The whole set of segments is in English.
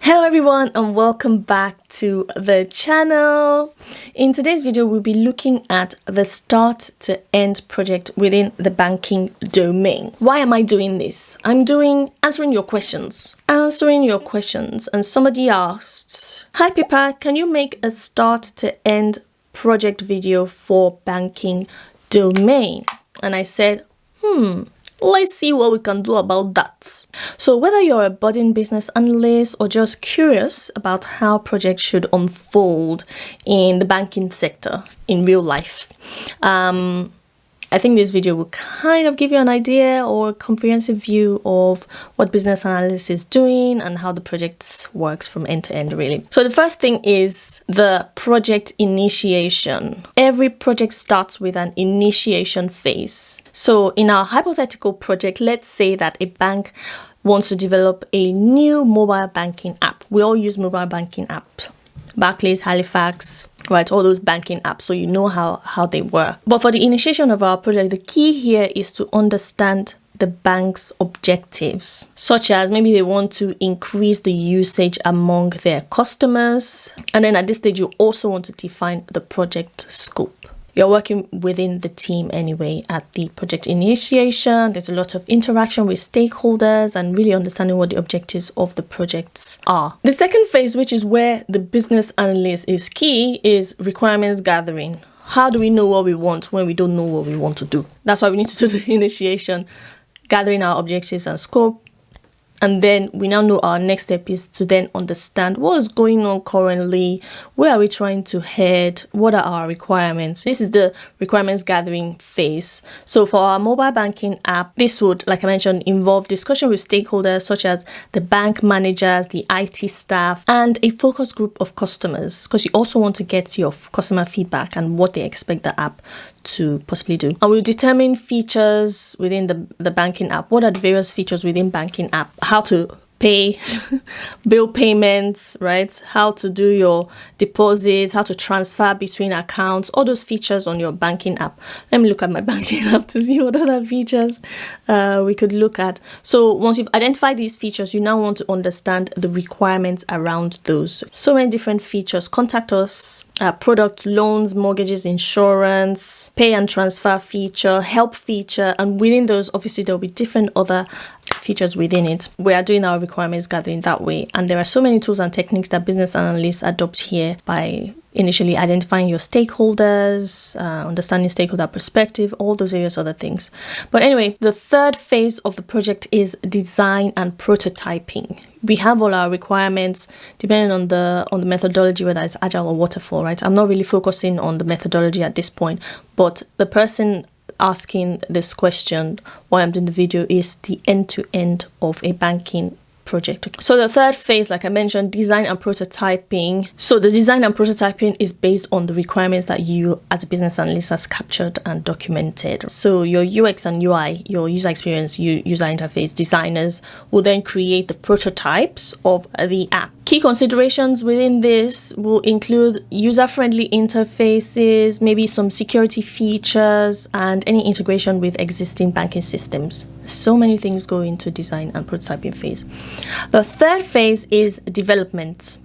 Hello everyone and welcome back to the channel. In today's video, we'll be looking at the start to end project within the banking domain. Why am I doing this? I'm answering your questions. And somebody asked, "Hi Pippa, can you make a start to end project video for banking domain?" And I said, let's see what we can do about that. So whether you're a budding business analyst or just curious about how projects should unfold in the banking sector in real life, I think this video will kind of give you an idea or a comprehensive view of what business analyst is doing and how the project works from end to end, really. So the first thing is the project initiation. Every project starts with an initiation phase. So in our hypothetical project, let's say that a bank wants to develop a new mobile banking app. We all use mobile banking apps. Barclays, Halifax, right, all those banking apps, so you know how they work. But for the initiation of our project, the key here is to understand the bank's objectives, such as maybe they want to increase the usage among their customers. And then at this stage, you also want to define the project scope. You're working within the team anyway at the project initiation. There's a lot of interaction with stakeholders and really understanding what the objectives of the projects are. The second phase, which is where the business analyst is key, is requirements gathering. How do we know what we want when we don't know what we want to do? That's why we need to do the initiation, gathering our objectives and scope. And then we now know our next step is to then understand what is going on currently, where are we trying to head, what are our requirements. This is the requirements gathering phase. So for our mobile banking app, this would, like I mentioned, involve discussion with stakeholders such as the bank managers, the IT staff, and a focus group of customers, because you also want to get your customer feedback and what they expect the app to possibly do. And we'll determine features within the banking app. What are the various features within banking app? How to pay, bill payments, right? How to do your deposits, how to transfer between accounts, all those features on your banking app. Let me look at my banking app to see what other features we could look at. So once you've identified these features, you now want to understand the requirements around those. So many different features. Contact us, product, loans, mortgages, insurance, pay and transfer feature, help feature, and within those, obviously, there'll be different other features within it. We are doing our requirements gathering that way, and there are so many tools and techniques that business analysts adopt here by initially identifying your stakeholders, understanding stakeholder perspective, all those various other things. But anyway, the third phase of the project is design and prototyping. We have all our requirements depending on the methodology, whether it's agile or waterfall, right? I'm not really focusing on the methodology at this point, but the person asking this question while I'm doing the video is the end-to-end of a banking project. So the third phase, like I mentioned, design and prototyping. So the design and prototyping is based on the requirements that you as a business analyst has captured and documented. So your UX and UI, your user experience, user interface designers will then create the prototypes of the app. Key considerations within this will include user-friendly interfaces, maybe some security features, and any integration with existing banking systems. So many things go into design and prototyping phase. The third phase is development.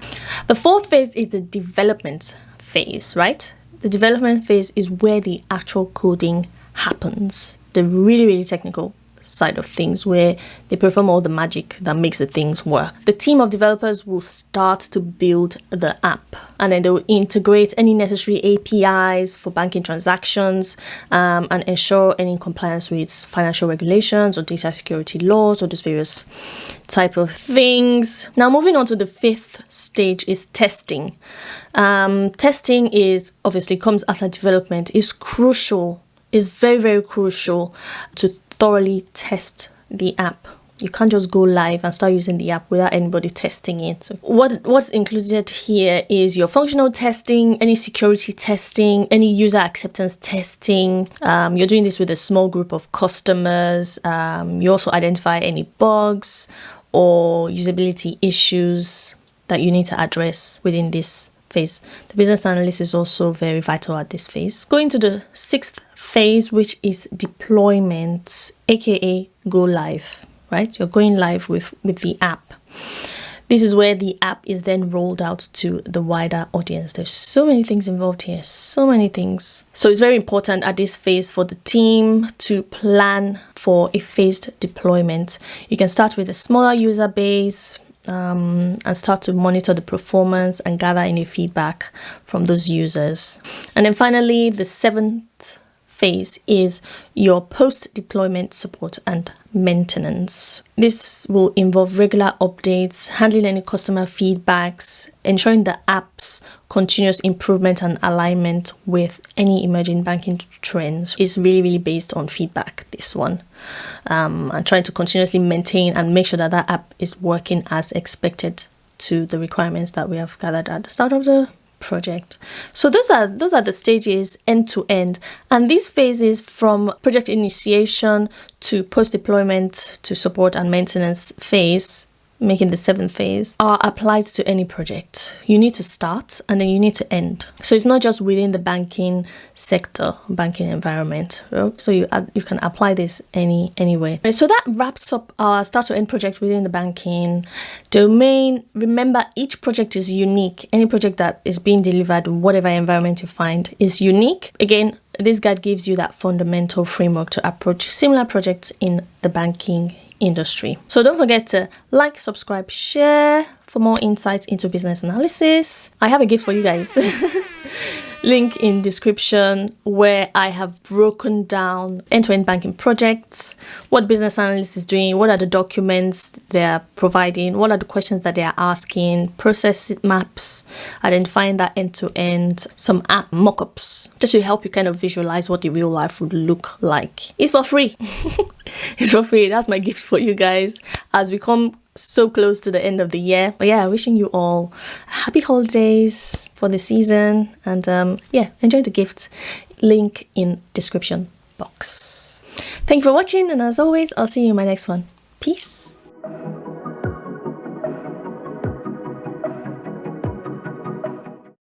The fourth phase is the development phase, right? The development phase is where the actual coding happens. The really, really technical side of things, where they perform all the magic that makes the things work. The team of developers will start to build the app, and then they will integrate any necessary APIs for banking transactions and ensure any compliance with financial regulations or data security laws or those various type of things. Now, moving on to the fifth stage is testing. Testing is obviously comes after development. Is crucial. Is very, very crucial to thoroughly test the app. You can't just go live and start using the app without anybody testing it. What's included here is your functional testing, any security testing, any user acceptance testing. You're doing this with a small group of customers. You also identify any bugs or usability issues that you need to address within this phase. The business analyst is also very vital at this phase. Going to the sixth phase, which is deployment, aka go live, right? You're going live with the app. This is where the app is then rolled out to the wider audience. There's so many things involved here, so many things. So it's very important at this phase for the team to plan for a phased deployment. You can start with a smaller user base, and start to monitor the performance and gather any feedback from those users. And then finally, the 7th phase is your post-deployment support and maintenance. This will involve regular updates, handling any customer feedbacks, ensuring the app's continuous improvement and alignment with any emerging banking trends. Is really based on feedback, this one. And trying to continuously maintain and make sure that that app is working as expected to the requirements that we have gathered at the start of the project. So those are the stages end to end, and these phases from project initiation to post deployment to support and maintenance phase, making the 7th phase, are applied to any project. You need to start and then you need to end. So it's not just within the banking sector, banking environment. So you can apply this anywhere. So that wraps up our start to end project within the banking domain. Remember, each project is unique. Any project that is being delivered, whatever environment you find, is unique. Again, this guide gives you that fundamental framework to approach similar projects in the banking industry. So don't forget to like, subscribe, share for more insights into business analysis. I have a gift for you guys. Link in description, where I have broken down end-to-end banking projects, what business analyst is doing, what are the documents they're providing, what are the questions that they are asking, process maps, identifying that end-to-end, some app mockups, just to help you kind of visualize what the real life would look like. It's for free. It's for free. That's my gift for you guys as we come so close to the end of the year. But yeah, wishing you all happy holidays for the season, and enjoy the gift. Link in description box. Thank you for watching, and as always, I'll see you in my next one. Peace.